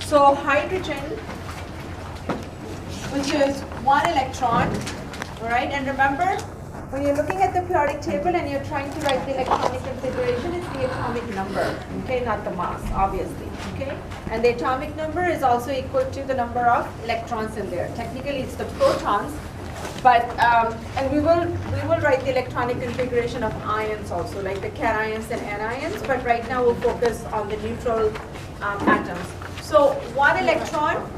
So hydrogen, which is 1 electron, all right, and remember, when you're looking at the periodic table and you're trying to write the electronic configuration, it's the atomic number, okay, not the mass, obviously, okay? And the atomic number is also equal to the number of electrons in there. Technically, it's the protons, but, and we will write the electronic configuration of ions also, like the cations and anions, but right now we'll focus on the neutral atoms. So 1 electron,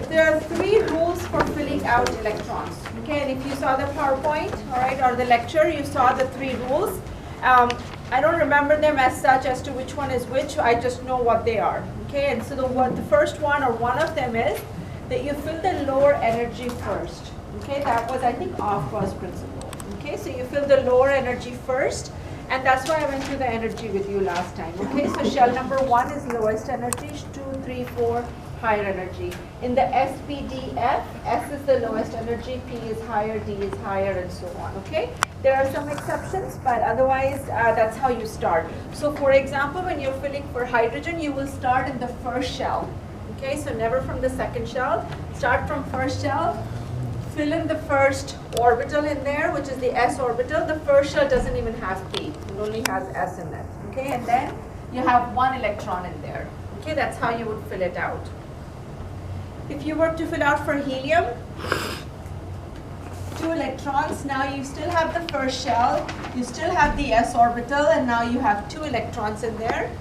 there are 3 rules for filling out electrons. Okay, and if you saw the PowerPoint, all right, or the lecture, you saw the 3 rules. I don't remember them as such as to which one is which. I just know what they are. Okay, and so the first one or one of them is that you fill the lower energy first. Okay, that was, I think, Aufbau's principle. Okay, so you fill the lower energy first, and that's why I went through the energy with you last time. Okay, so shell number 1 is lowest energy, 2, 3, 4. Higher energy. In the spdf, S is the lowest energy, P is higher, D is higher, and so on, okay? There are some exceptions, but otherwise, that's how you start. So for example, when you're filling for hydrogen, you will start in the first shell, okay? So never from the second shell. Start from first shell, fill in the first orbital in there, which is the s orbital. The first shell doesn't even have P, it only has S in it, okay? And then you have 1 electron in there, okay? That's how you would fill it out. If you were to fill out for helium, 2 electrons, now you still have the first shell, you still have the s orbital, and now you have 2 electrons in there.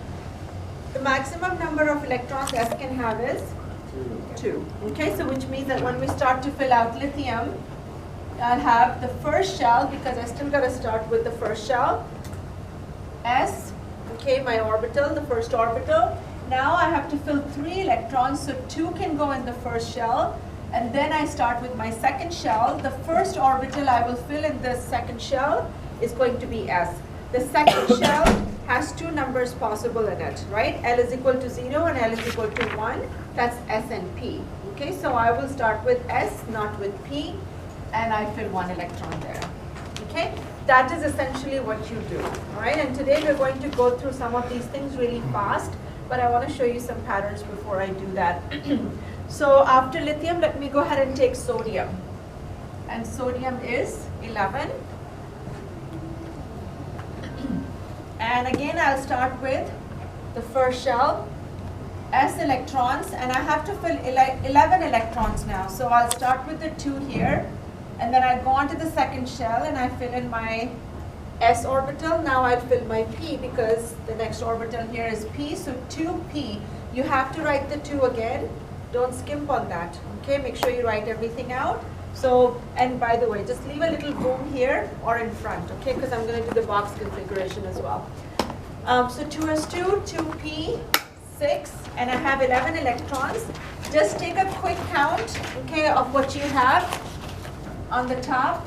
The maximum number of electrons S can have is 2. Okay, so which means that when we start to fill out lithium, I'll have the first shell, because I still got to start with the first shell, S, okay, my orbital, the first orbital. Now I have to fill 3 electrons, so 2 can go in the first shell, and then I start with my second shell. The first orbital I will fill in the second shell is going to be S. The second shell has 2 numbers possible in it, right? L is equal to 0 and L is equal to 1. That's S and P. Okay, so I will start with S, not with P, and I fill 1 electron there. Okay, that is essentially what you do. All right, and today we're going to go through some of these things really fast. But I want to show you some patterns before I do that. So after lithium, let me go ahead and take sodium. And sodium is 11. And again, I'll start with the first shell, S electrons, and I have to fill 11 electrons now. So I'll start with the 2 here, and then I go on to the second shell, and I fill in my S orbital. Now I'll fill my P because the next orbital here is P, so 2P. You have to write the 2 again. Don't skimp on that, okay? Make sure you write everything out. So, and by the way, just leave a little room here or in front, okay? Because I'm going to do the box configuration as well. So 2s2, 2p, 6, and I have 11 electrons. Just take a quick count, okay, of what you have on the top.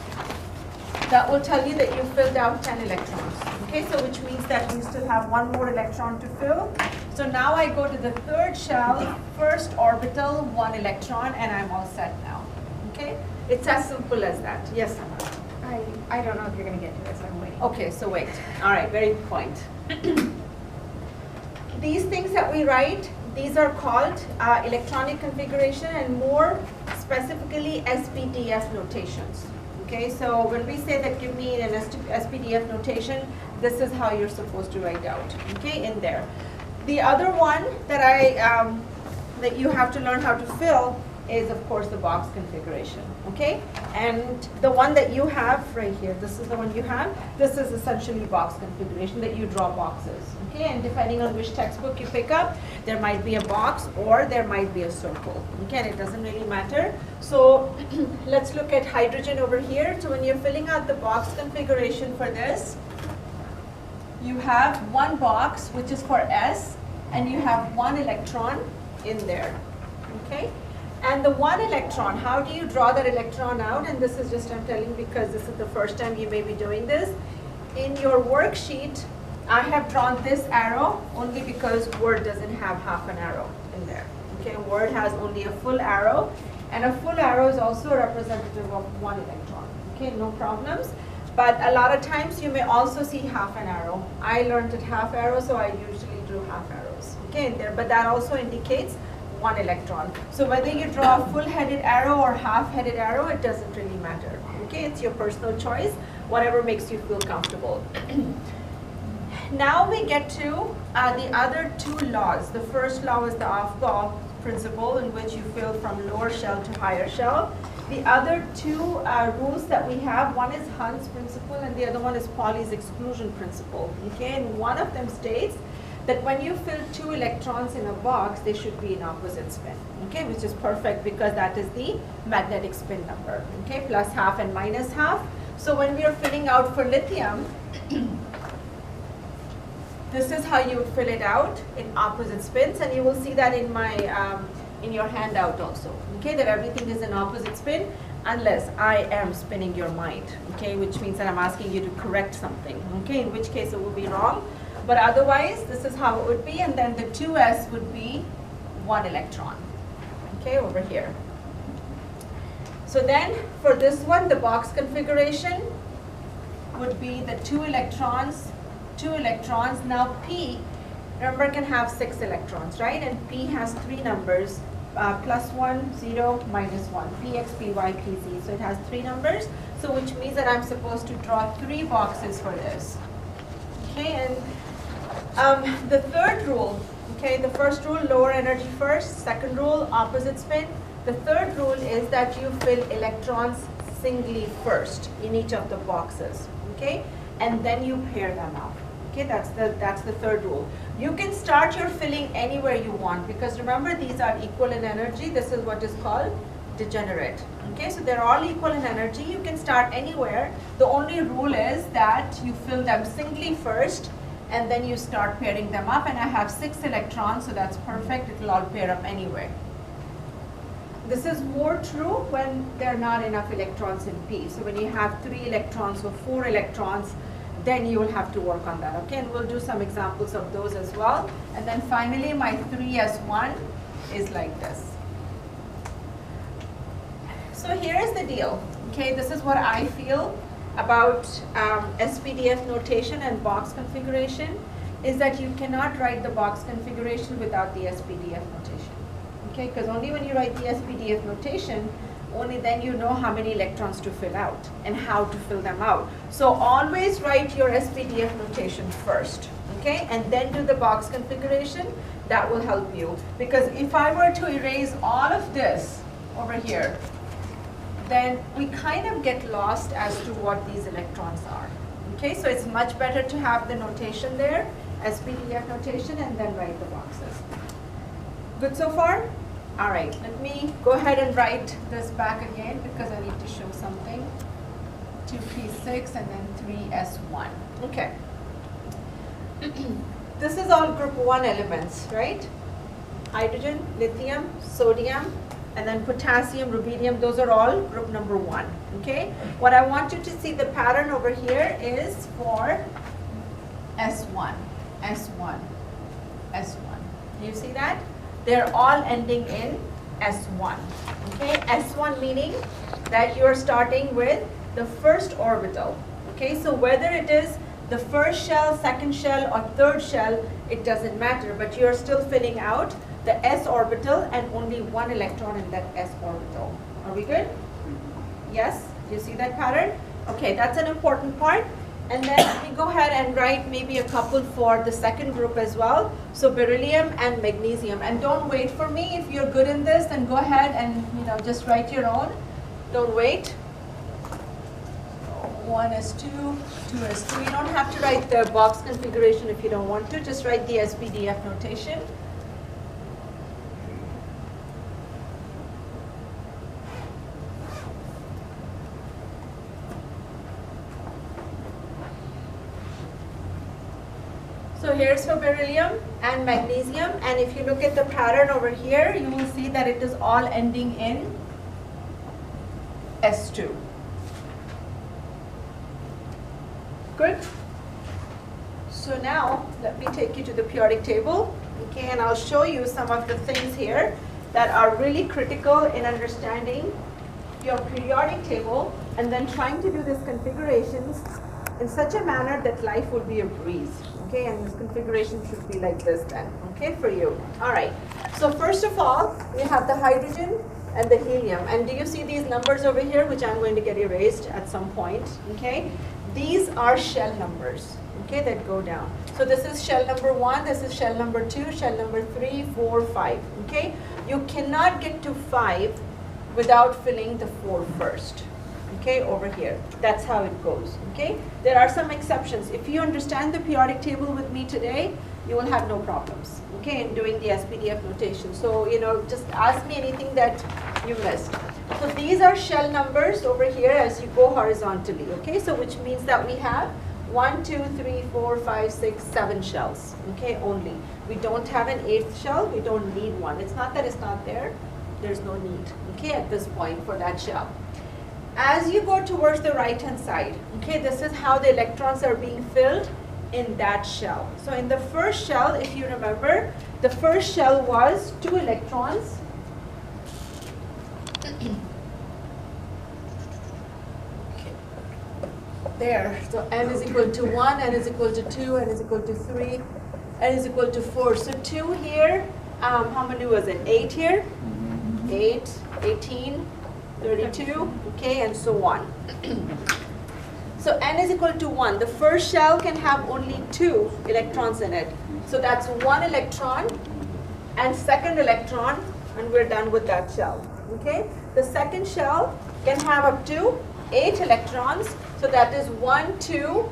That will tell you that you filled out 10 electrons. Okay, so which means that we still have 1 more electron to fill. So now I go to the third shell, first orbital, 1 electron, and I'm all set now. Okay, it's as simple as that. Yes, Anna? I don't know if you're going to get to it, so I'm waiting. Okay, so wait. All right, very good point. These things that we write, these are called electronic configuration, and more specifically SPDF notations. Okay, so when we say that give me an SPDF notation, this is how you're supposed to write out, okay, in there. The other one that that you have to learn how to fill is, of course, the box configuration, okay? And the one that you have right here, this is the one you have, this is essentially box configuration that you draw boxes, okay? And depending on which textbook you pick up, there might be a box or there might be a circle, okay? And it doesn't really matter. So let's look at hydrogen over here. So when you're filling out the box configuration for this, you have 1 box, which is for S, and you have 1 electron in there, okay? And the 1 electron, how do you draw that electron out? And this is just, I'm telling because this is the first time you may be doing this. In your worksheet, I have drawn this arrow only because Word doesn't have half an arrow in there. Okay, Word has only a full arrow, and a full arrow is also a representative of 1 electron. Okay, no problems. But a lot of times you may also see half an arrow. I learned at half arrow, so I usually drew half arrows. Okay, in there, but that also indicates 1 electron. So whether you draw a full-headed arrow or half-headed arrow, it doesn't really matter. Okay, it's your personal choice, whatever makes you feel comfortable. Now we get to the other two laws. The first law is the Aufbau Principle, in which you fill from lower shell to higher shell. The other two rules that we have, one is Hund's principle and the other one is Pauli's exclusion principle. Okay, and one of them states that when you fill 2 electrons in a box, they should be in opposite spin. Okay, which is perfect because that is the magnetic spin number. Okay, plus half and minus half. So when we are filling out for lithium, this is how you would fill it out in opposite spins, and you will see that in my in your handout also. Okay, that everything is in opposite spin unless I am spinning your mind. Okay, which means that I'm asking you to correct something. Okay, in which case it will be wrong. But otherwise, this is how it would be, and then the 2s would be 1 electron. Okay, over here. So then for this one, the box configuration would be the 2 electrons. Now P, remember, can have 6 electrons, right? And P has 3 numbers, plus 1, 0, minus 1, Px, Py, Pz. So it has 3 numbers, so which means that I'm supposed to draw 3 boxes for this. Okay, and the third rule, okay, the first rule, lower energy first. Second rule, opposite spin. The third rule is that you fill electrons singly first in each of the boxes, okay? And then you pair them up. Okay, that's the third rule. You can start your filling anywhere you want, because remember, these are equal in energy. This is what is called degenerate. Okay, so they're all equal in energy. You can start anywhere. The only rule is that you fill them singly first, and then you start pairing them up. And I have 6 electrons, so that's perfect. It will all pair up anyway. This is more true when there are not enough electrons in P. So when you have 3 electrons or 4 electrons, then you will have to work on that. Okay, and we'll do some examples of those as well. And then finally, my 3s1 is like this. So here's the deal. Okay, this is what I feel about SPDF notation and box configuration, is that you cannot write the box configuration without the SPDF notation. Okay, because only when you write the SPDF notation, only then you know how many electrons to fill out and how to fill them out. So always write your SPDF notation first, okay, and then do the box configuration. That will help you, because if I were to erase all of this over here, then we kind of get lost as to what these electrons are. Okay, so it's much better to have the notation there, SPDF notation, and then write the boxes. Good so far? All right, let me go ahead and write this back again, because I need to show something. 2p6 and then 3s1. Okay. This is all group 1 elements, right? Hydrogen, lithium, sodium, and then potassium, rubidium, those are all group number 1, okay? What I want you to see, the pattern over here is for S1, S1, S1. Do you see that? They're all ending in S1, okay? S1 meaning that you're starting with the first orbital, okay? So whether it is the first shell, second shell, or third shell, it doesn't matter, but you're still filling out the s orbital and only 1 electron in that s orbital. Are we good? Yes? Do you see that pattern? Okay, that's an important part. And then we go ahead and write maybe a couple for the second group as well. So beryllium and magnesium. And don't wait for me. If you're good in this, then go ahead and just write your own. Don't wait. 1s2, 2s3. You don't have to write the box configuration if you don't want to. Just write the SPDF notation. So here's for beryllium and magnesium, and if you look at the pattern over here, you will see that it is all ending in S2. Good? So now, let me take you to the periodic table, okay, and I'll show you some of the things here that are really critical in understanding your periodic table, and then trying to do these configurations in such a manner that life will be a breeze. Okay, and this configuration should be like this then, okay, for you. All right, so first of all, we have the hydrogen and the helium. And do you see these numbers over here, which I'm going to get erased at some point, okay? These are shell numbers, okay, that go down. So this is shell number 1, this is shell number 2, shell number 3, 4, 5, okay? You cannot get to 5 without filling the 4 first. Okay, over here. That's how it goes. Okay, there are some exceptions. If you understand the periodic table with me today, you will have no problems. Okay, in doing the SPDF notation. So just ask me anything that you missed. So these are shell numbers over here as you go horizontally. Okay, so which means that we have 1, 2, 3, 4, 5, 6, 7 shells. Okay, only. We don't have an 8th shell. We don't need one. It's not that it's not there. There's no need. Okay, at this point for that shell. As you go towards the right hand side, okay, this is how the electrons are being filled in that shell. So in the first shell, if you remember, the first shell was 2 electrons. There, so n is equal to 1, n is equal to 2, n is equal to 3, n is equal to 4. So 2 here, how many was it? 8 here? 8, 18. 32, okay, and so on. So n is equal to 1. The first shell can have only 2 electrons in it. So that's 1 electron and second electron, and we're done with that shell. Okay? The second shell can have up to 8 electrons. So that is 1, 2,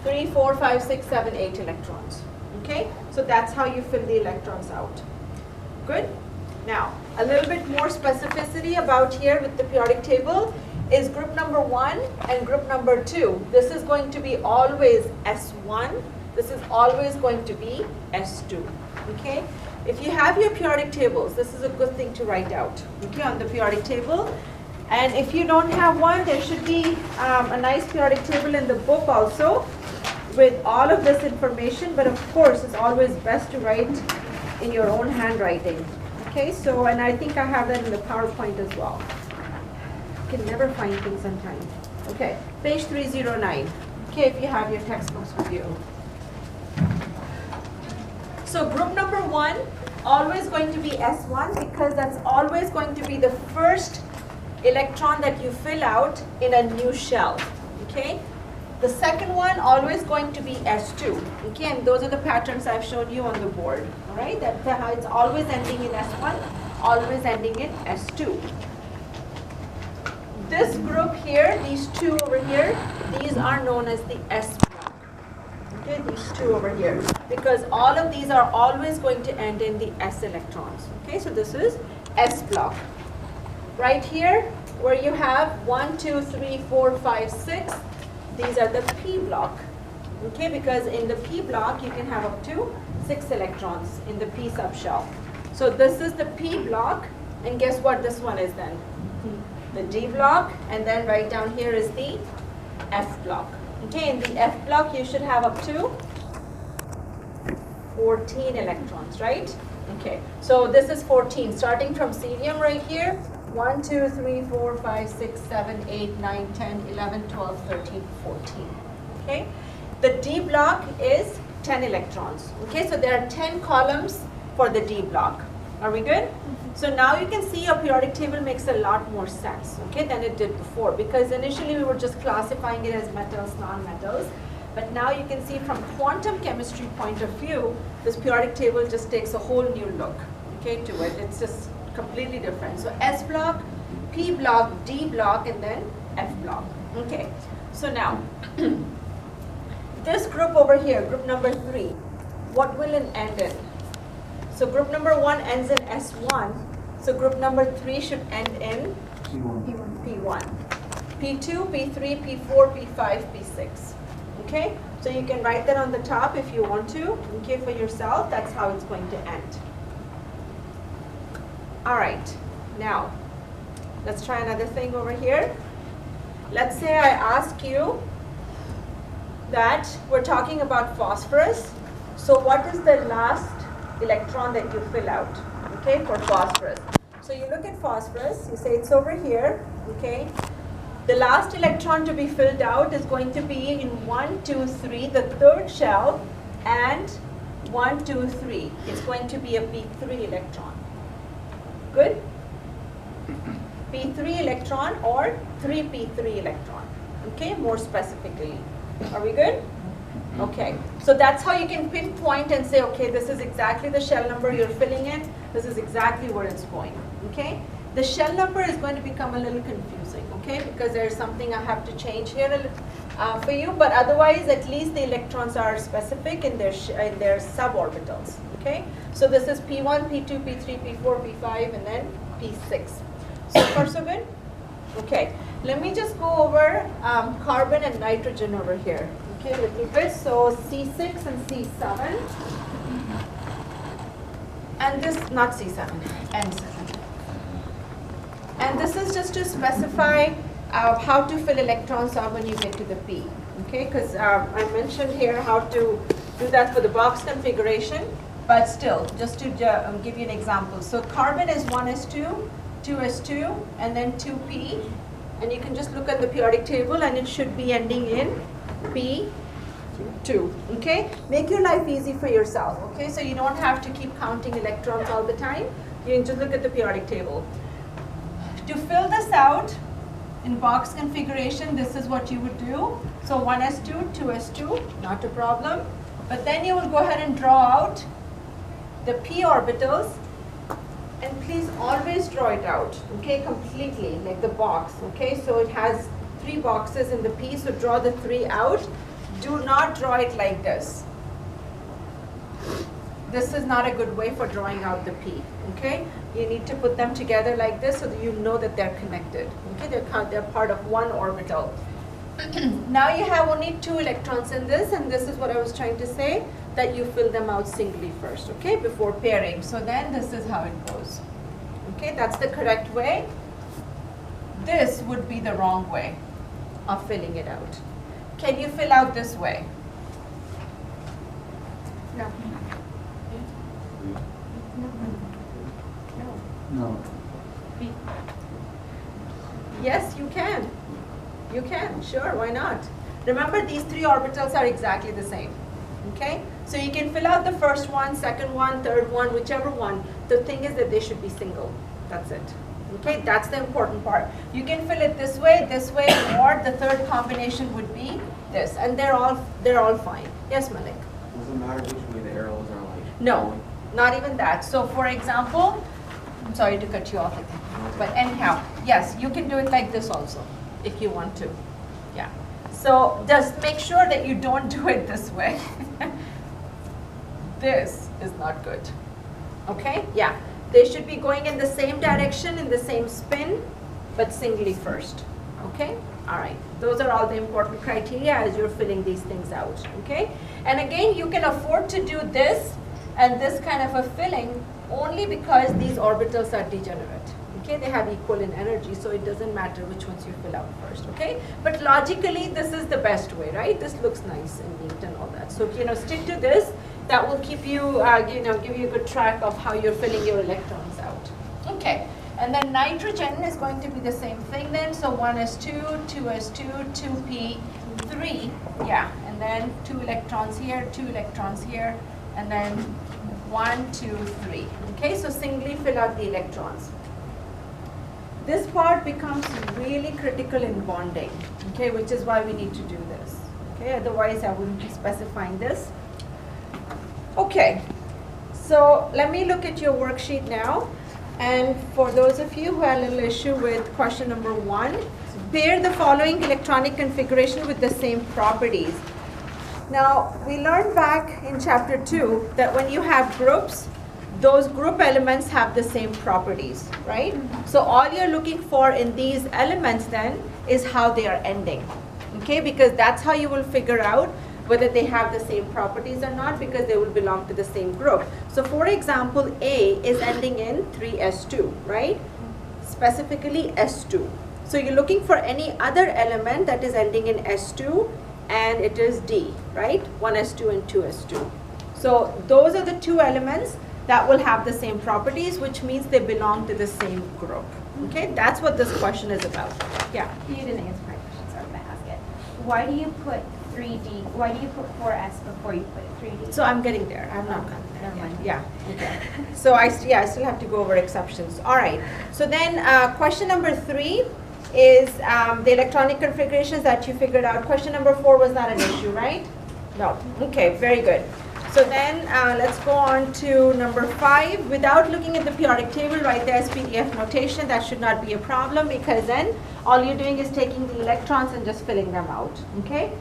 3, 4, 5, 6, 7, 8 electrons. Okay? So that's how you fill the electrons out. Good? Now, a little bit more specificity about here with the periodic table is group number 1 and group number 2. This is going to be always S1. This is always going to be S2. Okay? If you have your periodic tables, this is a good thing to write out, okay, on the periodic table. And if you don't have one, there should be a nice periodic table in the book also with all of this information. But of course, it's always best to write in your own handwriting. Okay, so, and I think I have that in the PowerPoint as well. You can never find things on time. Okay, page 309. Okay, if you have your textbooks with you. So group number 1, always going to be S1 because that's always going to be the first electron that you fill out in a new shell. Okay, the second one always going to be S2. Okay, and those are the patterns I've shown you on the board. All right, that's how it's always ending in S1, always ending in S2. This group here, these two over here, these are known as the S block. Okay, these two over here, because all of these are always going to end in the S electrons. Okay, so this is S block. Right here, where you have 1, 2, 3, 4, 5, 6. These are the P block, okay, because in the P block you can have up to 6 electrons in the P subshell. So this is the P block, and guess what this one is then? The D block, and then right down here is the F block. Okay, in the F block you should have up to 14 electrons, right? Okay, so this is 14, starting from cerium right here. 1, 2, 3, 4, 5, 6, 7, 8, 9, 10, 11, 12, 13, 14. Okay, the D block is 10 electrons. Okay, so there are 10 columns for the D block. Are we good? So now you can see your periodic table makes a lot more sense, okay, than it did before, because initially we were just classifying it as metals, non-metals, but now you can see from quantum chemistry point of view, this periodic table just takes a whole new look, okay, to it. It's just completely different. So S block, P block, D block, and then F block. Okay, so now this group over here, group number 3, what will it end in? So group number 1 ends in S1. So group number 3 should end in P1, P2, P3, P4, P5, P6. Okay, so you can write that on the top if you want to. Okay, for yourself, that's how it's going to end. All right, now let's try another thing over here. Let's say I ask you that we're talking about phosphorus. So what is the last electron that you fill out, okay, for phosphorus? So you look at phosphorus, you say it's over here, okay, The last electron to be filled out is going to be in 1, 2, 3, the third shell, and 1, 2, 3. It's going to be a P3 electron. Good? P3 electron or 3p3 electron. Okay, more specifically. Are we good? Okay, so that's how you can pinpoint and say, okay, this is exactly the shell number you're filling in. This is exactly where it's going. Okay, the shell number is going to become a little confusing. Okay, because there's something I have to change here for you, but otherwise, at least the electrons are specific in their suborbitals. Okay, so this is P1, P2, P3, P4, P5, and then P6. So far, so good? Okay, let me just go over carbon and nitrogen over here. Okay, a little bit. So C6 and C7. And this, not C7, N7. And this is just to specify how to fill electrons out when you get to the P. Okay, because I mentioned here how to do that for the box configuration. But still, just to give you an example. So carbon is 1s2, 2s2, and then 2p. And you can just look at the periodic table and it should be ending in P2. Okay? Make your life easy for yourself. Okay? So you don't have to keep counting electrons all the time. You can just look at the periodic table. To fill this out in box configuration, this is what you would do. So 1s2, 2s2, not a problem. But then you will go ahead and draw out the p orbitals. And please always draw it out, okay, completely, like the box, okay? So it has 3 boxes in the P, so draw the 3 out. Do not draw it like this. This is not a good way for drawing out the P, okay? You need to put them together like this so that you know that they're connected, okay? They're part of one orbital. Now you have only 2 electrons in this, and this is what I was trying to say, that you fill them out singly first, okay, before pairing. So then this is how it goes. Okay, that's the correct way. This would be the wrong way of filling it out. Can you fill out this way? No. No. Yes, you can. You can, sure, why not? Remember, these 3 orbitals are exactly the same. Okay, so you can fill out the first one, second one, third one, whichever one. The thing is that they should be single. That's it. Okay, that's the important part. You can fill it this way, or the third combination would be this, and they're all fine. Yes, Malik? Does it matter which way the arrows are like? No, not even that. So, for example, I'm sorry to cut you off again, but anyhow, yes, you can do it like this also, if you want to. Yeah. So just make sure that you don't do it this way. This is not good. Okay? Yeah. They should be going in the same direction, in the same spin, but singly first. Okay? All right. Those are all the important criteria as you're filling these things out. Okay? And again, you can afford to do this and this kind of a filling only because these orbitals are degenerate. Okay, they have equal in energy, so it doesn't matter which ones you fill out first, okay? But logically, this is the best way, right? This looks nice and neat and all that. So, stick to this. That will keep you, give you a good track of how you're filling your electrons out. Okay, and then nitrogen is going to be the same thing then. So 1s2, 2s2, 2p3, yeah. And then 2 electrons here, 2 electrons here, and then 1, 2, 3. Okay, so singly fill out the electrons. This part becomes really critical in bonding, okay, which is why we need to do this, okay, otherwise I wouldn't be specifying this. Okay, so let me look at your worksheet now, and for those of you who had a little issue with question number 1, pair the following electronic configuration with the same properties. Now, we learned back in chapter 2 that when you have groups, those group elements have the same properties, right? So all you're looking for in these elements then is how they are ending, okay? Because that's how you will figure out whether they have the same properties or not, because they will belong to the same group. So for example, A is ending in 3s2, right? Specifically s2. So you're looking for any other element that is ending in s2, and it is D, right? 1s2 and 2s2. So those are the 2 elements that will have the same properties, which means they belong to the same group, Okay, that's what this question is about. Yeah. You didn't answer my question, so I'm gonna ask it. Why do you put 3D, why do you put 4S before you put 3D? So I'm getting there. I'm not gotten there. Never mind. Yeah. Okay. So I still have to go over exceptions. All right. So then question number 3 is the electronic configurations that you figured out. Question number 4 was not an issue, right? No. Okay. Very good. So then let's go on to number 5. Without looking at the periodic table, write the SPDF notation. That should not be a problem because then all you're doing is taking the electrons and just filling them out. Okay.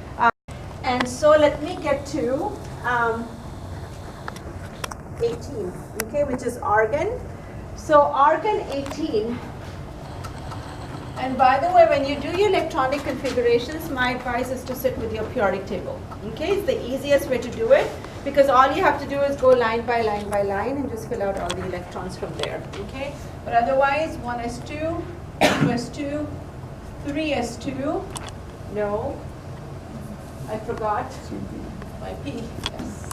And so let me get to 18, okay, which is argon. So argon 18, and by the way, when you do your electronic configurations, my advice is to sit with your periodic table, okay? It's the easiest way to do it because all you have to do is go line by line by line and just fill out all the electrons from there, okay? But otherwise, 1s2, 2s2, 3s2, no, I forgot my P, yes.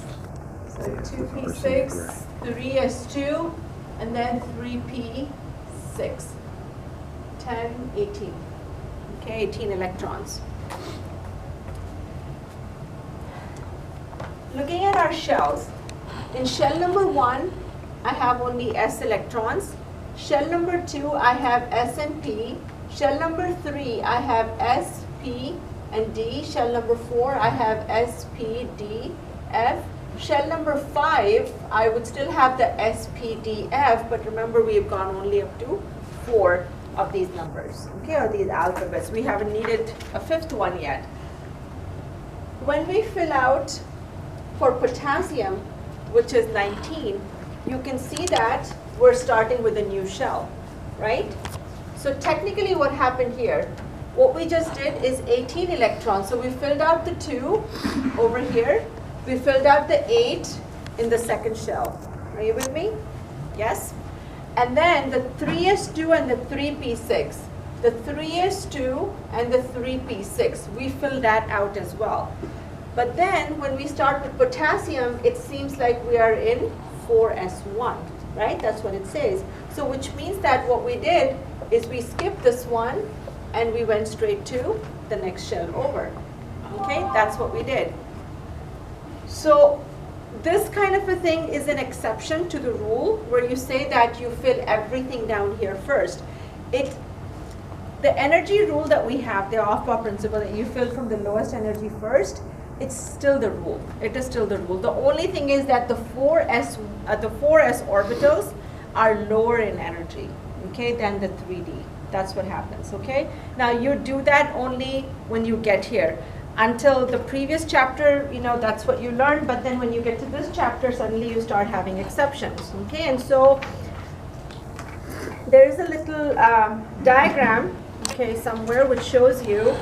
So 2p6, 3s2, and then 3p6, 10, 18. Okay, 18 electrons. Looking at our shells, in shell number 1, I have only s electrons. Shell number 2, I have s and p. Shell number 3, I have s, p, and D. Shell number 4, I have S, P, D, F. Shell number 5, I would still have the S, P, D, F, but remember we've gone only up to 4 of these numbers, okay, or these alphabets. We haven't needed a 5th one yet. When we fill out for potassium, which is 19, you can see that we're starting with a new shell, right? So technically what happened here, what we just did is 18 electrons. So we filled out the 2 over here. We filled out the 8 in the second shell. Are you with me? Yes? And then the 3s2 and the 3p6. The 3s2 and the 3p6. We fill that out as well. But then when we start with potassium, it seems like we are in 4s1, right? That's what it says. So which means that what we did is we skipped this one and we went straight to the next shell over. Okay, that's what we did. So this kind of a thing is an exception to the rule where you say that you fill everything down here first. The energy rule that we have, the Aufbau principle, that you fill from the lowest energy first, it's still the rule. It is still the rule. The only thing is that the 4s orbitals are lower in energy, okay, than the 3d. That's what happens, okay? Now you do that only when you get here. Until the previous chapter, you know, that's what you learned, but then when you get to this chapter, suddenly you start having exceptions, okay? And so there is a little diagram, okay, somewhere which shows you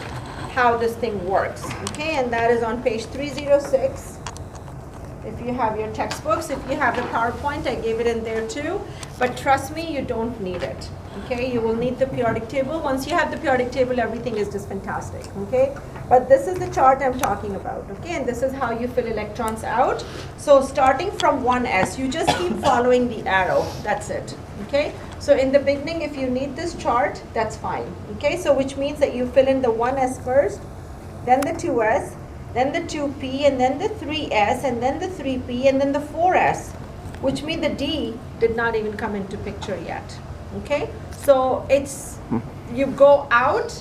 how this thing works, okay? And that is on page 306. If you have your textbooks, if you have the PowerPoint, I gave it in there too. But trust me, you don't need it, okay? You will need the periodic table. Once you have the periodic table, everything is just fantastic, okay? But this is the chart I'm talking about, okay? And this is how you fill electrons out. So starting from 1s, you just keep following the arrow. That's it, okay? So in the beginning, if you need this chart, that's fine, okay? So which means that you fill in the 1s first, then the 2s, then the 2p, and then the 3s, and then the 3p, and then the 4s, which means the D did not even come into picture yet, okay? So it's, you go out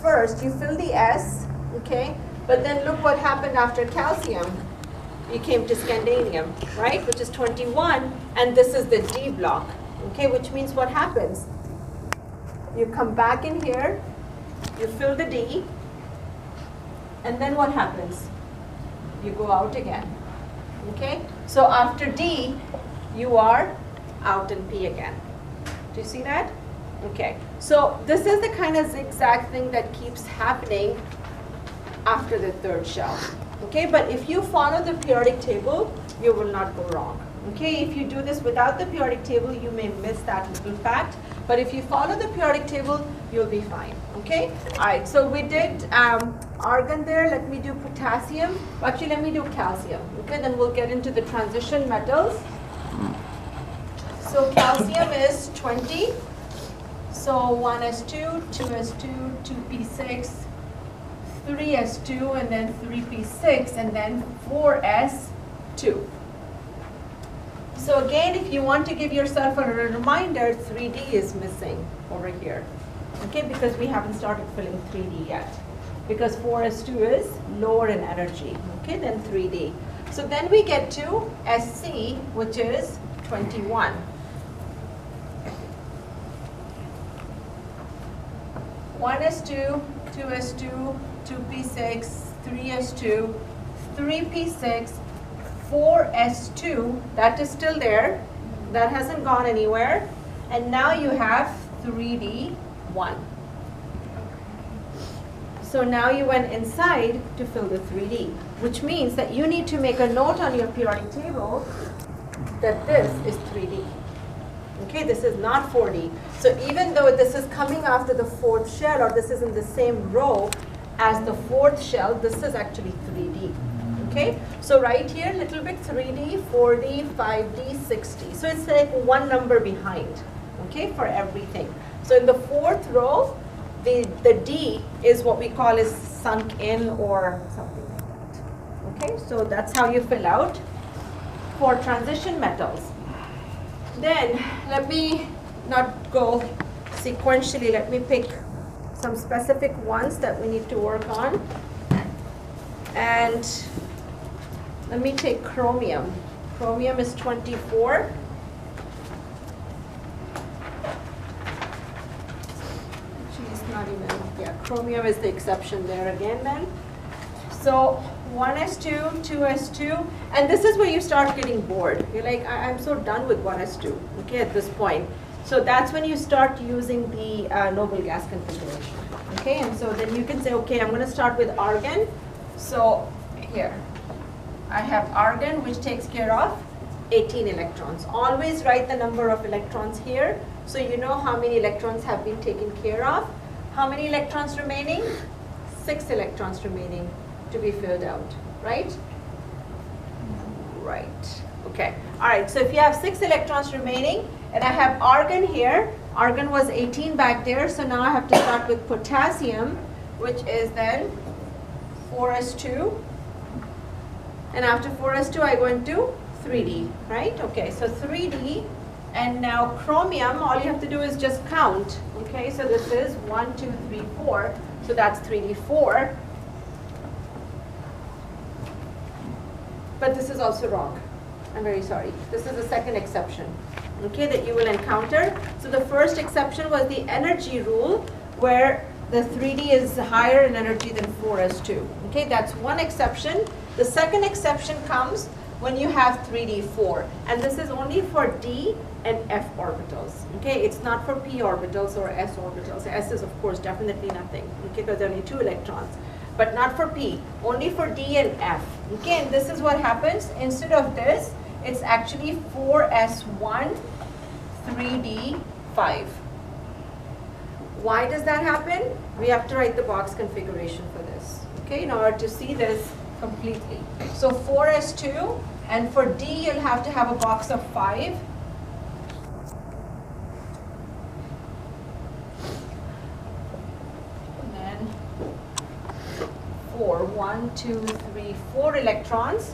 first, you fill the S, okay? But then look what happened after calcium. You came to scandium, right, which is 21, and this is the D block, okay? Which means what happens? You come back in here, you fill the D, and then what happens? You go out again, okay? So after D, you are out in P again. Do you see that? Okay, so this is the kind of zigzag thing that keeps happening after the third shell, okay? But if you follow the periodic table, you will not go wrong, okay? If you do this without the periodic table, you may miss that little fact. But if you follow the periodic table, you'll be fine, okay? All right, so we did argon there. Let me do potassium. Actually, let me do calcium, okay? Then we'll get into the transition metals. So calcium is 20. So 1s2, 2s2, 2p6, 3s2, and then 3p6, and then 4s2. So again, if you want to give yourself a reminder, 3D is missing over here. Okay, because we haven't started filling 3D yet. Because 4s2 is lower in energy, okay, than 3D. So then we get to SC, which is 21. One S2, 2s2, 2p6, 3s2, 3p6, 4s2, that is still there, that hasn't gone anywhere, and now you have 3D1. So now you went inside to fill the 3D, which means that you need to make a note on your periodic table that this is 3D. Okay, this is not 4D. So even though this is coming after the fourth shell, or this is in the same row as the fourth shell, this is actually 3D. Okay, so right here, little bit 3D, 4D, 5D, 6D. So it's like one number behind, okay, for everything. So in the fourth row, the D is what we call is sunk in or something like that. Okay, so that's how you fill out for transition metals. Then let me not go sequentially, let me pick some specific ones that we need to work on. And let me take chromium. Chromium is 24. Actually, it's not even, yeah, chromium is the exception there again then. So 1s2, 2s2, and this is where you start getting bored. You're like, I'm so done with 1s2, okay, at this point. So that's when you start using the noble gas configuration, okay? And so then you can say, okay, I'm going to start with argon. So here, I have argon, which takes care of 18 electrons. Always write the number of electrons here, so you know how many electrons have been taken care of. How many electrons remaining? 6 electrons remaining to be filled out, right? Right, okay. All right, so if you have 6 electrons remaining, and I have argon here, argon was 18 back there, so now I have to start with potassium, which is then 4s2, and after 4s2 I go into 3D, right? Okay, so 3D, and now chromium, all you have to do is just count, okay? So this is 1, 2, 3, 4, so that's 3D4. But this is also wrong. I'm very sorry. This is the second exception, okay, that you will encounter. So the first exception was the energy rule, where the 3D is higher in energy than 4s2. Okay, that's one exception. The second exception comes when you have 3D4, and this is only for D and F orbitals. Okay, it's not for P orbitals or S orbitals. S is of course definitely nothing, okay, because there are only 2 electrons. But not for P, only for D and F. Okay, and this is what happens. Instead of this, it's actually 4s1, 3d5. Why does that happen? We have to write the box configuration for this, okay, in order to see this completely. So 4s2, and for D, you'll have to have a box of 5. And then 1, 2, 3, 4 electrons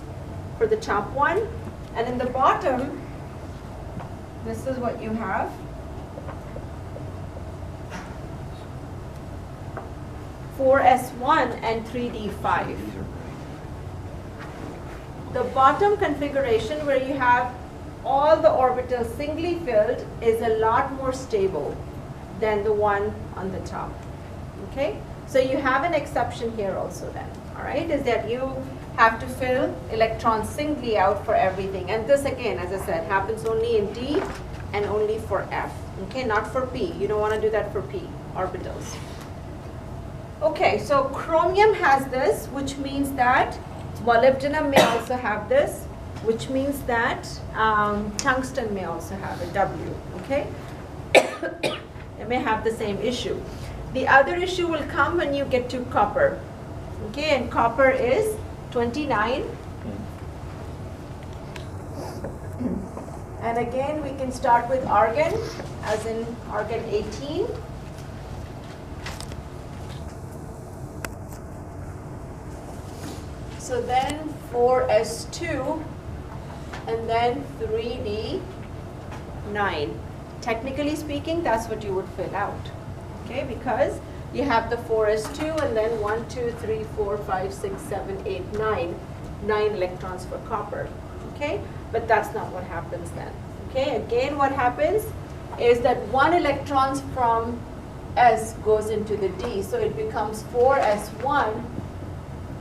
for the top one, and in the bottom, this is what you have. For S1 and 3D5. The bottom configuration, where you have all the orbitals singly filled, is a lot more stable than the one on the top. Okay? So you have an exception here also then, all right, is that you have to fill electrons singly out for everything. And this again, as I said, happens only in D and only for F, okay, not for P. You don't want to do that for P orbitals. Okay, so chromium has this, which means that molybdenum may also have this, which means that tungsten may also have a W, okay? It may have the same issue. The other issue will come when you get to copper, okay, and copper is 29, And again, we can start with argon, as in argon 18. So then 4s2, and then 3d9. Technically speaking, that's what you would fill out, okay? Because you have the 4s2 and then 1, 2, 3, 4, 5, 6, 7, 8, 9. 9 electrons for copper, okay? But that's not what happens then, okay? Again, what happens is that 1 electron from S goes into the D, so it becomes 4s1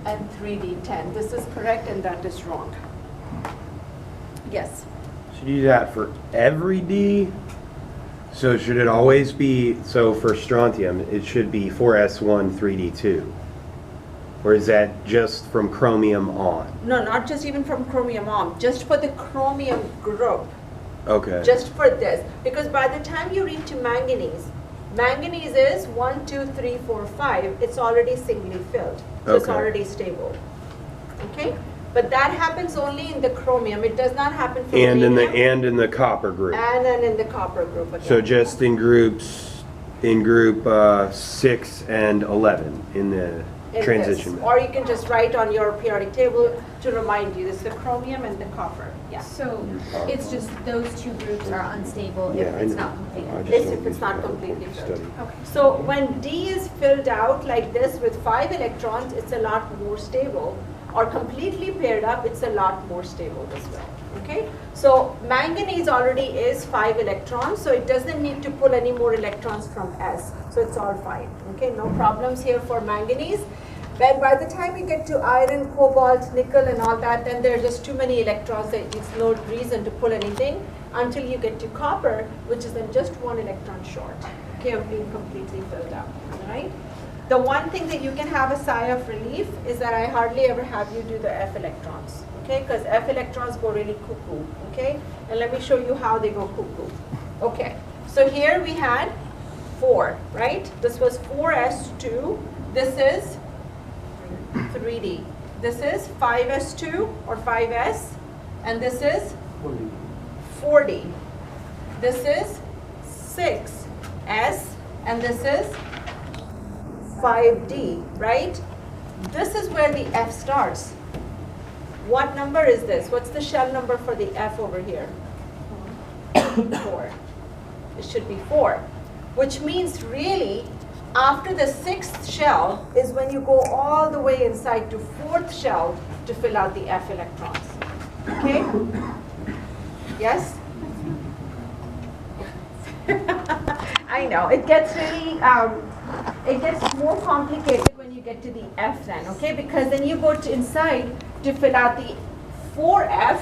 and 3d10. This is correct and that is wrong. Yes? Should you do that for every D? So should it always be, so for strontium, it should be 4s1, 3d2? Or is that just from chromium on? No, not just even from chromium on, just for the chromium group. Okay. Just for this. Because by the time you reach to manganese, manganese is 1, 2, 3, 4, 5. It's already singly filled. So it's Okay. already stable. Okay? But that happens only in the chromium. It does not happen for And in the radium. in the copper group. And then in the copper group again. So just in group 6 and 11 in the In transition. this. Or you can just write on your periodic table to remind you. This is the chromium and the copper. Yeah. So it's just those two groups are unstable if Yeah, I it's know. not completed. I just If don't it's use not that completely for filled. study. Okay. So when D is filled out like this with 5 electrons, it's a lot more stable. Or completely paired up, it's a lot more stable as well. Okay? So manganese already is 5 electrons, so it doesn't need to pull any more electrons from S. So it's all fine. Okay? No problems here for manganese. But by the time you get to iron, cobalt, nickel and all that, then there are just too many electrons that it's no reason to pull anything until you get to copper, which is then just 1 electron short, okay, of being completely filled up, all right? The one thing that you can have a sigh of relief is that I hardly ever have you do the F electrons, okay? Because F electrons go really cuckoo, okay? And let me show you how they go cuckoo. Okay, so here we had 4, right? This was 4s2. This is 3d. This is 5s2 or 5s, and this is 4d. This is 6s, and this is 5d, right? This is where the F starts. What number is this? What's the shell number for the F over here? 4. It should be 4, which means really after the 6th shell is when you go all the way inside to 4th shell to fill out the F electrons. Okay? Yes? I know, it gets really, it gets more complicated when you get to the F then, okay? Because then you go to inside to fill out the 4F,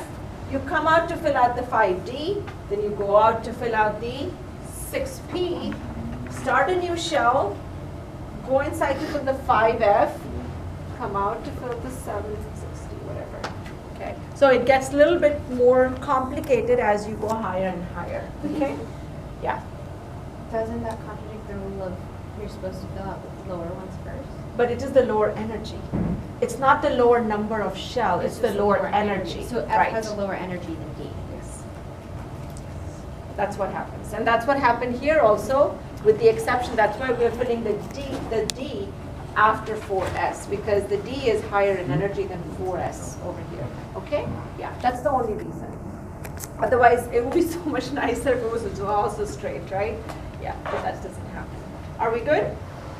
you come out to fill out the 5D, then you go out to fill out the 6P, start a new shell, go inside to fill the 5F, come out to fill the 760, whatever. Okay, so it gets a little bit more complicated as you go higher and higher. Okay, yeah. Doesn't that contradict the rule of you're supposed to fill out the lower ones first? But it is the lower energy. It's not the lower number of shell, it's the just lower energy. So F right. has a lower energy than D. Yes. That's what happens. And that's what happened here also, with the exception, that's why we're filling the D after 4s, because the D is higher in energy than 4s over here. Okay? Yeah, that's the only reason. Otherwise, it would be so much nicer if it was also straight, right? Yeah, but that doesn't happen. Are we good?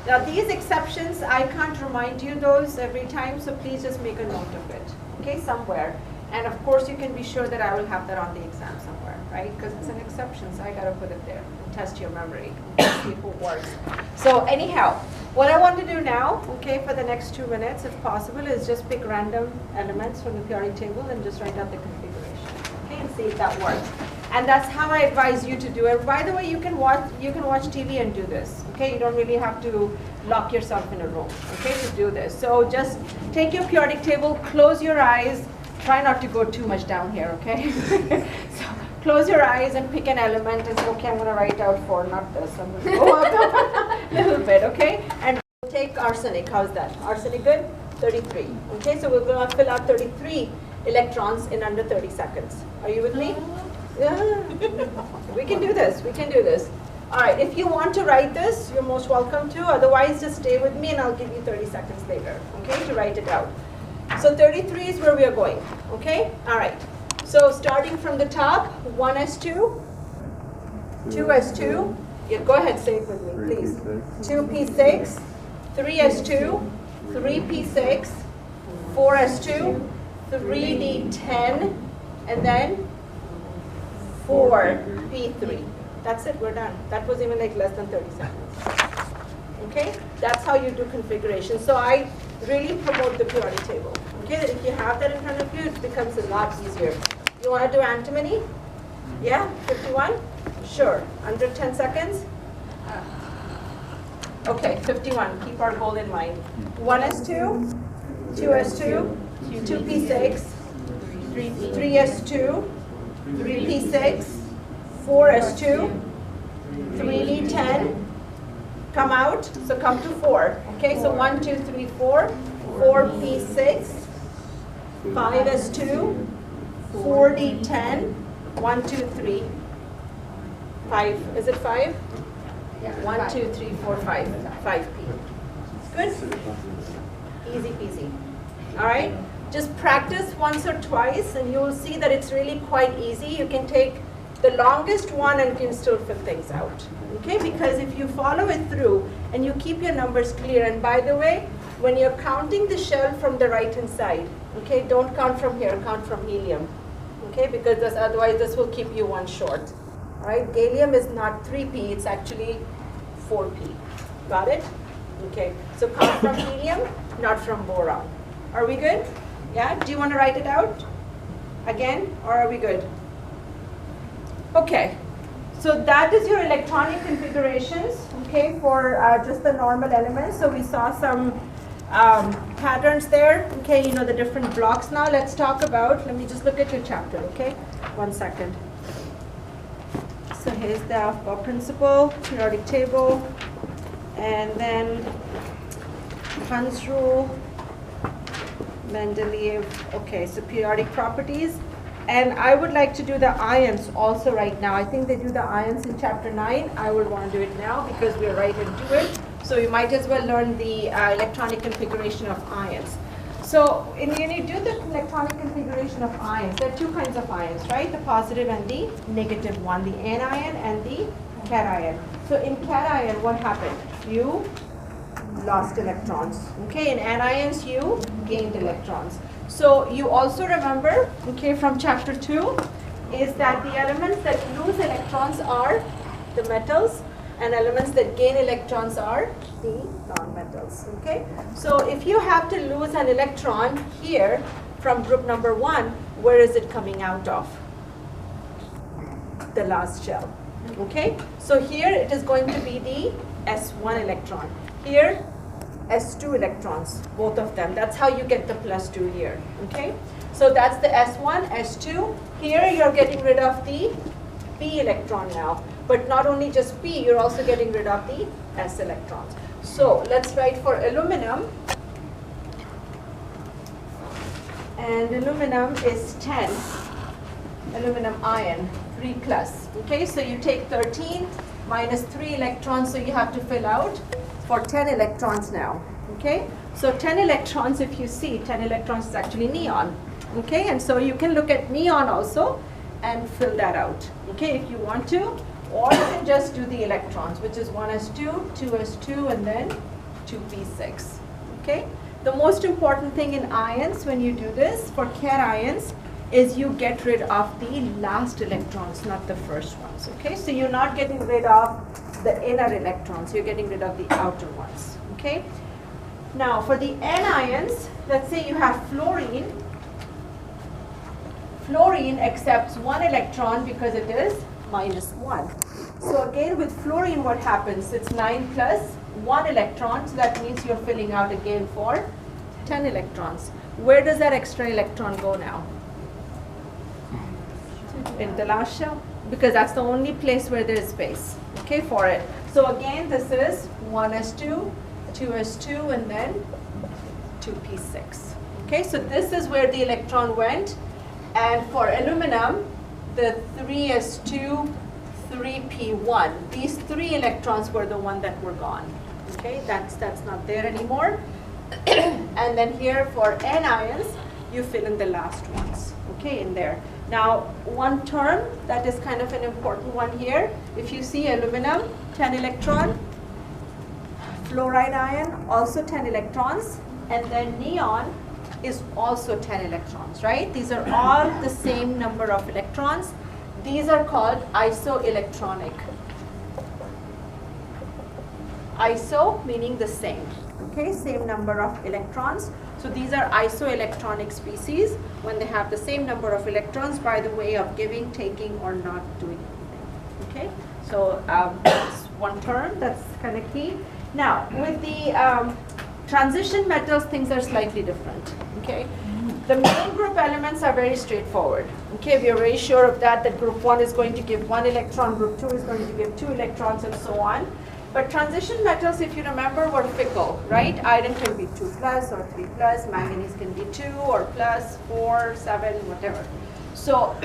Now these exceptions, I can't remind you those every time, so please just make a note of it, okay, somewhere. And of course, you can be sure that I will have that on the exam somewhere, right? Because it's an exception, so I gotta put it there and test your memory, see if it works. So anyhow, what I want to do now, okay, for the next 2 minutes, if possible, is just pick random elements from the periodic table and just write out the configuration, okay, and see if that works. And that's how I advise you to do it. By the way, you can watch TV and do this, okay? You don't really have to lock yourself in a room, okay, to do this. So just take your periodic table, close your eyes, try not to go too much down here, okay? So close your eyes and pick an element and say, okay, I'm gonna write out 4, not this. I'm gonna go up a little bit, okay? And take arsenic, how's that? Arsenic good? 33, okay? So we're gonna fill out 33 electrons in under 30 seconds. Are you with me? Yeah, we can do this, we can do this. All right, if you want to write this, you're most welcome to. Otherwise, just stay with me and I'll give you 30 seconds later, okay, to write it out. So 33 is where we are going, okay? All right, so starting from the top, 1s2, 2s2. Yeah, go ahead, say it with me, please. 2p6, 3s2, 3p6, 4s2, 3d10, and then 4p3. That's it, we're done. That was even like less than 30 seconds. Okay, that's how you do configuration. So I really promote the periodic table. Okay, that if you have that in front of you, it becomes a lot easier. You want to do antimony? Yeah, 51? Sure, under 10 seconds? Okay, 51, keep our goal in mind. 1s2, 2s2, 2p6, 3s2, 3p6, 4s2, 3d10, come out, so come to 4. Okay, so 1, 2, 3, 4, 4p6, 5s2, 4d10, 1, 2, 3, 5. Is it 5? 1, 2, 3, 4, 5. 5p. Good? Easy peasy. All right? Just practice once or twice and you will see that it's really quite easy. You can take the longest one and can still fill things out. Okay? Because if you follow it through and you keep your numbers clear, and by the way, when you're counting the shell from the right hand side, okay, don't count from here, count from helium. Okay? Because otherwise this will keep you one short. All right? Gallium is not 3p, it's actually 4p. Got it? Okay. So count from helium, not from boron. Are we good? Yeah? Do you want to write it out again, or are we good? Okay. So that is your electronic configurations, okay, for just the normal elements. So we saw some patterns there, okay, you know the different blocks. Now let's talk about, let me just look at your chapter, okay? 1 second. So here's the Aufbau Principle, periodic table, and then Hund's rule, Mendeleev, okay, so periodic properties. And I would like to do the ions also right now. I think they do the ions in chapter 9. I would want to do it now because we're right into it. So you might as well learn the electronic configuration of ions. So when you do the electronic configuration of ions, there are two kinds of ions, right? The positive and the negative one, the anion and the cation. So in cation, what happened? You lost electrons. Okay, in anions, you gained electrons. So you also remember, okay, from chapter 2, is that the elements that lose electrons are the metals, and elements that gain electrons are the non-metals, okay? So if you have to lose an electron here from group number 1, where is it coming out of? The last shell, okay? So here it is going to be the S1 electron. Here, S2 electrons, both of them. That's how you get the +2 here, okay? So that's the S1, S2. Here you're getting rid of the P electron now. But not only just P, you're also getting rid of the S electrons. So let's write for aluminum. And aluminum is 10, aluminum ion, 3+. Okay, so you take 13 minus 3 electrons, so you have to fill out for 10 electrons now, okay? So 10 electrons, if you see, 10 electrons is actually neon, okay? And so you can look at neon also and fill that out, okay, if you want to, or you can just do the electrons, which is 1s2, 2s2, and then 2p6, okay? The most important thing in ions when you do this, for cations, is you get rid of the last electrons, not the first ones, okay? So you're not getting rid of the inner electrons, you're getting rid of the outer ones, okay? Now for the anions, let's say you have fluorine. Fluorine accepts 1 electron because it is -1. So again with fluorine what happens? It's 9 plus 1 electron, so that means you're filling out again for 10 electrons. Where does that extra electron go now? In the last shell, because that's the only place where there is space, okay, for it. So again, this is 1s2, 2s2, and then 2p6. Okay, so this is where the electron went. And for aluminum, the 3s2, 3p1. These 3 electrons were the one that were gone. Okay, that's not there anymore. And then here for anions, you fill in the last ones, okay, in there. Now, one term that is kind of an important one here, if you see aluminum, 10 electron, fluoride ion, also 10 electrons, and then neon is also 10 electrons, right? These are all the same number of electrons. These are called isoelectronic. Iso meaning the same, okay, same number of electrons. So these are isoelectronic species when they have the same number of electrons by the way of giving, taking, or not doing anything, okay? So that's one term that's kind of key. Now, with the transition metals, things are slightly different, okay? The main group elements are very straightforward, okay? We are very sure of that group 1 is going to give 1 electron, group 2 is going to give 2 electrons, and so on. But transition metals, if you remember, were fickle, right? Iron can be 2 plus or 3 plus, manganese can be 2 or plus, 4, 7, whatever. So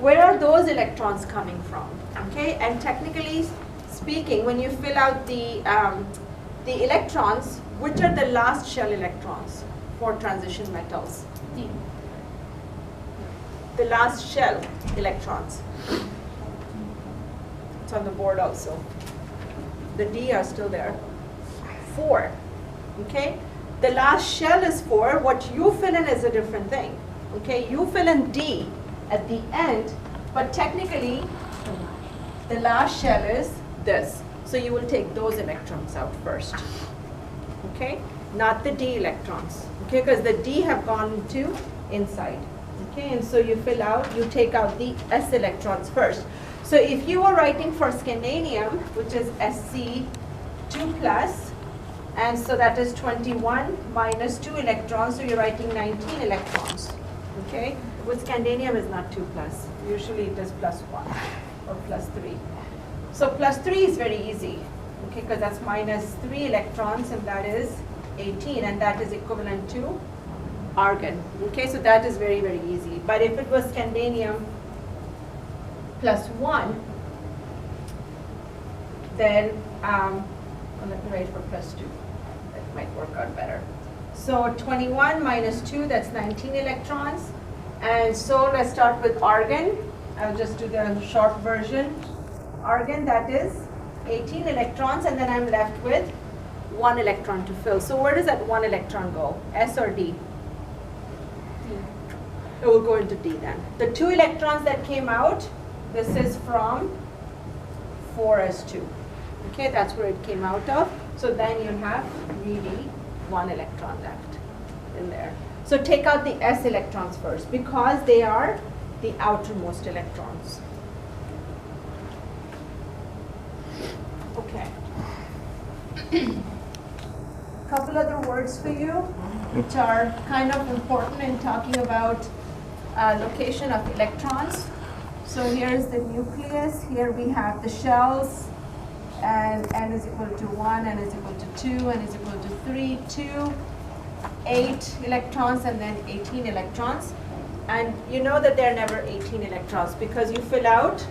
where are those electrons coming from? Okay, and technically speaking, when you fill out the electrons, which are the last shell electrons for transition metals? D. The last shell electrons. It's on the board also. The D are still there. 4. Okay? The last shell is 4. What you fill in is a different thing. Okay? You fill in D at the end, but technically the last shell is this. So you will take those electrons out first. Okay? Not the D electrons. Okay? Because the D have gone to inside. Okay? And so you fill out, you take out the S electrons first. So if you were writing for scandium, which is Sc2 plus, and so that is 21 minus 2 electrons, so you're writing 19 electrons, okay? With scandium is not 2 plus. Usually it is plus 1 or plus 3. So plus 3 is very easy, okay, because that's minus 3 electrons, and that is 18, and that is equivalent to argon, okay? So that is very, very easy. But if it was scandium plus 1, then let me write for plus 2. That might work out better. So 21 minus 2, that's 19 electrons. And so let's start with argon. I'll just do the short version. Argon, that is 18 electrons, and then I'm left with 1 electron to fill. So where does that 1 electron go? S or D? It will go into D then. The 2 electrons that came out, this is from 4s2. Okay, that's where it came out of. So then you have really 1 electron left in there. So take out the S electrons first because they are the outermost electrons. Okay. Couple other words for you which are kind of important in talking about location of electrons. So here's the nucleus, here we have the shells, and n is equal to 1, n is equal to 2, n is equal to 3, 2, 8 electrons, and then 18 electrons. And you know that they're never 18 electrons because you fill out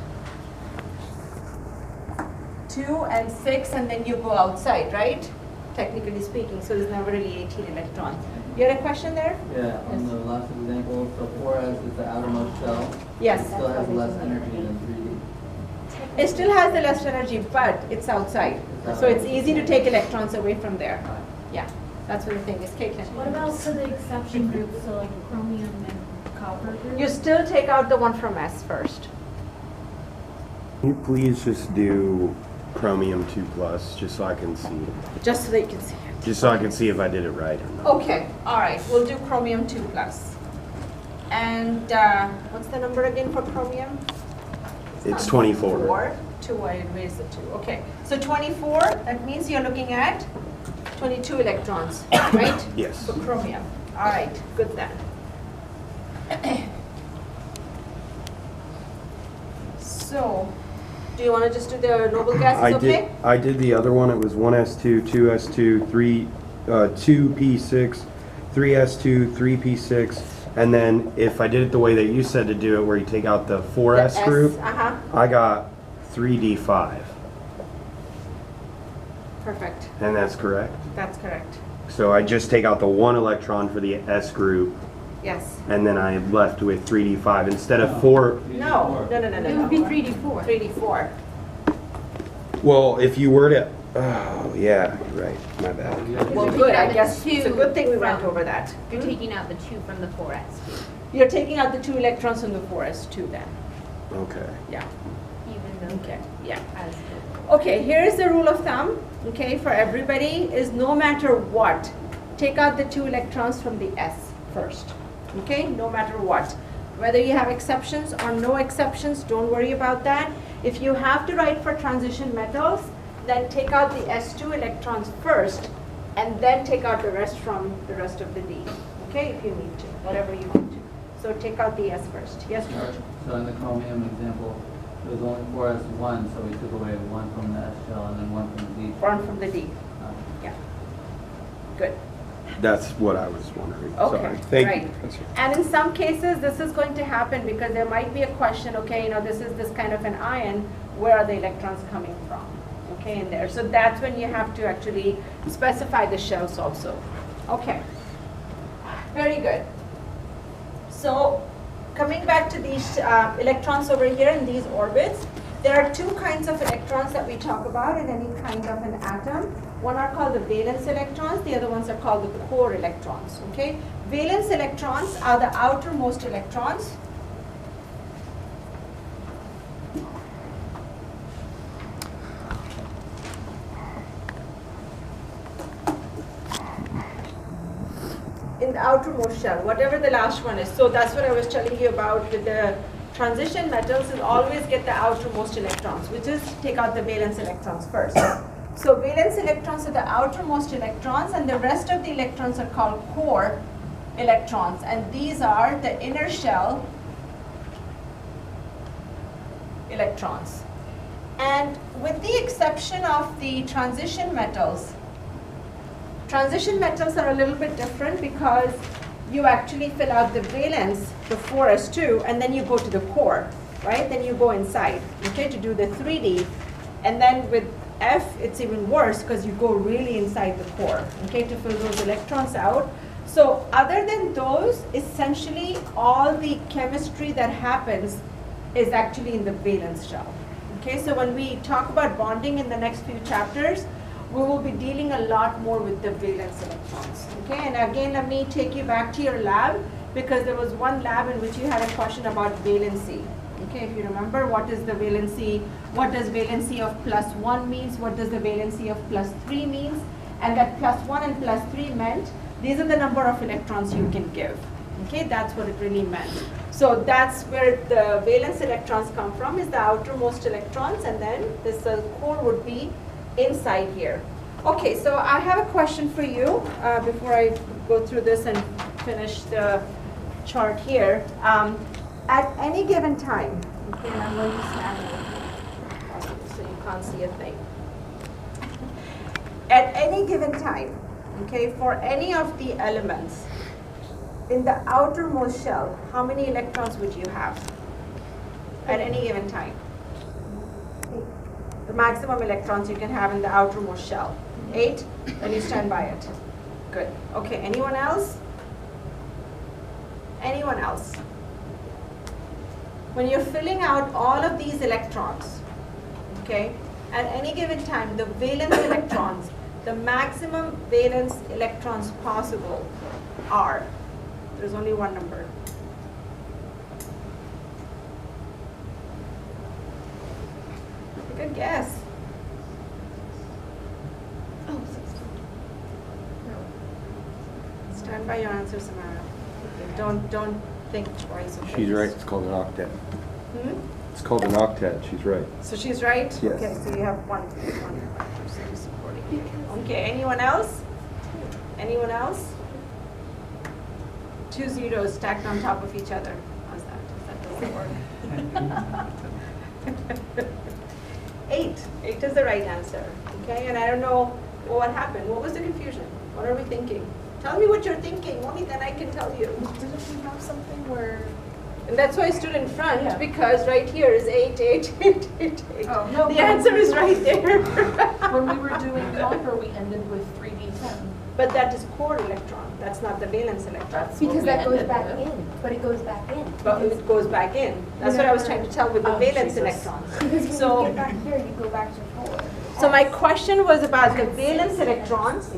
2 and 6 and then you go outside, right? Technically speaking, so there's never really 18 electrons. You had a question there? Yeah, on the last example, so 4s is the outermost shell. Yes. It still has less energy than 3D. It still has the less energy, but it's outside. So it's easy to take electrons away from there. Yeah, that's what the thing is. Caitlin. What about for the exception groups, so like chromium and copper group? You still take out the one from S first. Can you please just do chromium 2 plus, just so I can see? Just so that you can see it. Just so I can see if I did it right or not. Okay, all right, we'll do chromium 2 plus. And what's the number again for chromium? It's 24. 4. 2, I raised the 2. Okay, so 24, that means you're looking at 22 electrons, right? Yes. For chromium. All right, good then. So, do you want to just do the noble gases, okay? I did the other one. It was 1s2, 2s2, 2p6, 3s2, 3p6, And then if I did it the way that you said to do it, where you take out the 4s The S, group, uh-huh. I got 3d5. Perfect. And that's correct? That's correct. So I just take out the 1 electron for the s group, Yes. and then I am left with 3d5 instead of 4. No. No. It would be 3D4. 3d4. Well, if you were to, oh yeah, you're right. My bad. Well, You're good. taking I out the guess it's a two good thing we went from- over that. You're taking out the 2 from the 4s. You're taking out the 2 electrons from the 4s2 then. Okay. Yeah. Even though Okay. Yeah. as the Okay, here's the rule of thumb, okay, for everybody, is no matter what, take out the 2 electrons from the S first, okay, no matter what. Whether you have exceptions or no exceptions, don't worry about that. If you have to write for transition metals, then take out the S2 electrons first, and then take out the rest from the rest of the D, okay, if you need to, whatever you need to. So take out the S first. Yes, George? So in the chromium example, it was only 4s1, so we took away 1 from the S shell and then 1 from the D. One from the D, yeah. Good. That's what I was wondering. Okay, Sorry. Thank right. you, Professor. And in some cases, this is going to happen because there might be a question, okay, this is this kind of an ion, where are the electrons coming from, okay, in there. So that's when you have to actually specify the shells also. Okay, very good. So coming back to these electrons over here in these orbits, there are 2 kinds of electrons that we talk about in any kind of an atom. One are called the valence electrons, the other ones are called the core electrons, okay? Valence electrons are the outermost electrons. In the outermost shell, whatever the last one is. So that's what I was telling you about with the transition metals, is always get the outermost electrons, which is take out the valence electrons first. So valence electrons are the outermost electrons, and the rest of the electrons are called core electrons, and these are the inner shell electrons. And with the exception of the transition metals are a little bit different because you actually fill out the valence, the 4s2, and then you go to the core, right? Then you go inside, okay, to do the 3D. And then with F, it's even worse because you go really inside the core, okay, to fill those electrons out. So other than those, essentially all the chemistry that happens is actually in the valence shell. Okay, so when we talk about bonding in the next few chapters, we will be dealing a lot more with the valence electrons. Okay, and again, let me take you back to your lab, because there was one lab in which you had a question about valency. Okay, if you remember, what is the valency? What does valency of +1 means? What does the valency of +3 means? And that +1 and +3 meant these are the number of electrons you can give. Okay, that's what it really meant. So that's where the valence electrons come from, is the outermost electrons, and then this core would be inside here. Okay, so I have a question for you before I go through this and finish the chart here. At any given time, okay, and I'm going to stand over so you can't see a thing. At any given time, okay, for any of the elements in the outermost shell, how many electrons would you have at any given time? The maximum electrons you can have in the outermost shell. 8, then you stand by it. Good. Okay, anyone else? Anyone else? When you're filling out all of these electrons, okay, at any given time, the valence electrons, the maximum valence electrons possible are, there's only one number. Good guess. Oh, 16. Stand by your answer, Samara. Don't think twice. Okay? She's right. It's called an octet. Hmm? It's called an octet. She's right. So she's right? Yes. Okay, so you have one person supporting you. Okay, anyone else? Anyone else? 2 zeros stacked on top of each other. How's that? That doesn't work. 8. 8 is the right answer. Okay, and I don't know what happened. What was the confusion? What are we thinking? Tell me what you're thinking, only then I can tell you. Didn't we have something where? And that's why I stood in front, Yeah. because right here is 8, 8, 8, 8, 8. Oh, no, The but- answer is right there. When we were doing copper, we ended with 3d10. But that is core electron, that's not the valence electron. That's what Because we that goes ended back with. in, but it goes back in. But it goes back in. That's what I was trying to tell with the Oh, valence Jesus. electrons. Because when So- you get back here, you go back to 4. So my question was about the valence electrons.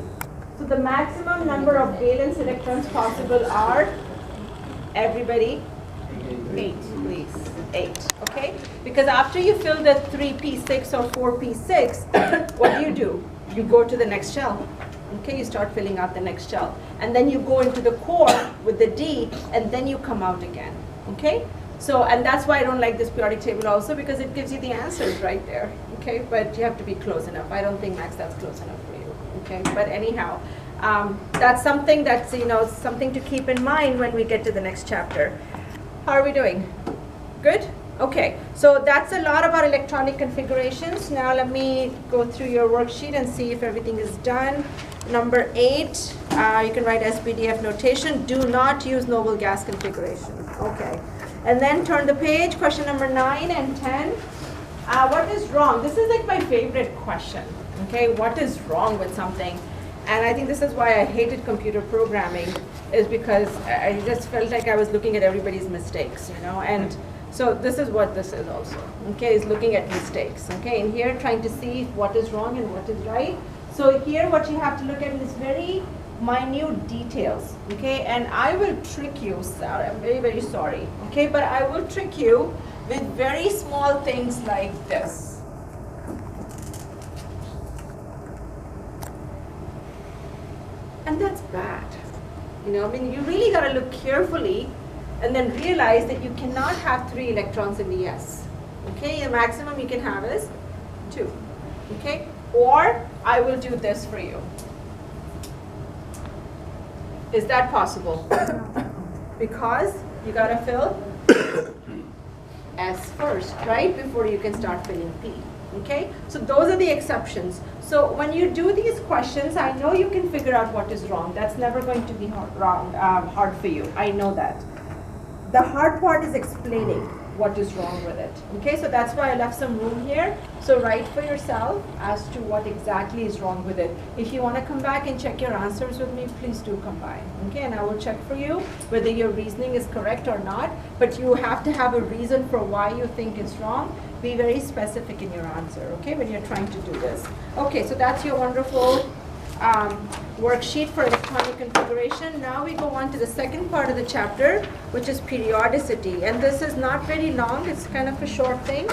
So the maximum number of valence electrons possible are, everybody, 8, please, 8, okay? Because after you fill the 3p6 or 4p6, what do? You go to the next shell, okay? You start filling out the next shell. And then you go into the core with the D, and then you come out again, okay? So, and that's why I don't like this periodic table also, because it gives you the answers right there, okay? But you have to be close enough. I don't think, Max, that's close enough for you, okay? But anyhow, that's something that's, something to keep in mind when we get to the next chapter. How are we doing? Good? Okay, so that's a lot about electronic configurations. Now let me go through your worksheet and see if everything is done. Number 8, you can write SPDF notation. Do not use noble gas configuration. Okay. And then turn the page, question number 9 and 10. What is wrong? This is like my favorite question. Okay, what is wrong with something? And I think this is why I hated computer programming, is because I just felt like I was looking at everybody's mistakes, and so this is what this is also, okay, is looking at mistakes, okay, and here trying to see what is wrong and what is right. So here what you have to look at is very minute details, okay, and I will trick you, sorry, I'm very, very sorry, okay, but I will trick you with very small things like this. And that's bad. You really got to look carefully and then realize that you cannot have 3 electrons in the S. Okay, the maximum you can have is 2. Okay, or I will do this for you. Is that possible? Because you got to fill S first, right, before you can start filling P. Okay, so those are the exceptions. So when you do these questions, I know you can figure out what is wrong. That's never going to be hard for you. I know that. The hard part is explaining what is wrong with it. Okay, so that's why I left some room here. So write for yourself as to what exactly is wrong with it. If you want to come back and check your answers with me, please do come by. Okay, and I will check for you whether your reasoning is correct or not. But you have to have a reason for why you think it's wrong. Be very specific in your answer, okay, when you're trying to do this. Okay, so that's your wonderful worksheet for electronic configuration. Now we go on to the second part of the chapter, which is periodicity. And this is not very long, it's kind of a short thing.